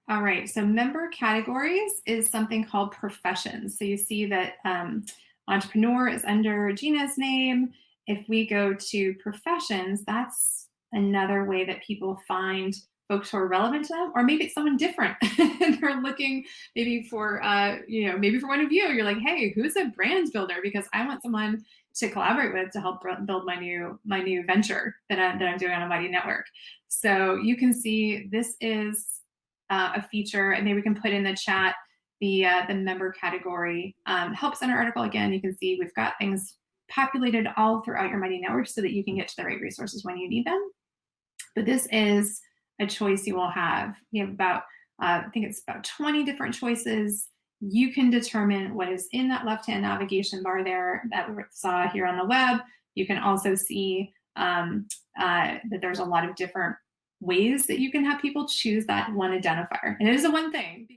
All right, so member categories is something called professions. So you see that entrepreneur is under Gina's name. If we go to professions, that's another way that people find folks who are relevant to them, or maybe it's someone different. And they're looking maybe for, maybe for one of you, you're like, hey, who's a brand builder? Because I want someone to collaborate with to help build my new venture that I'm doing on a Mighty Network. So you can see this is a feature, and maybe we can put in the chat the member category help center article. Again, you can see we've got things populated all throughout your Mighty Network so that you can get to the right resources when you need them. But this is a choice you will have. You have about, I think it's about 20 different choices. You can determine what is in that left-hand navigation bar there that we saw here on the web. You can also see that there's a lot of different ways that you can have people choose that one identifier. And it is a one thing.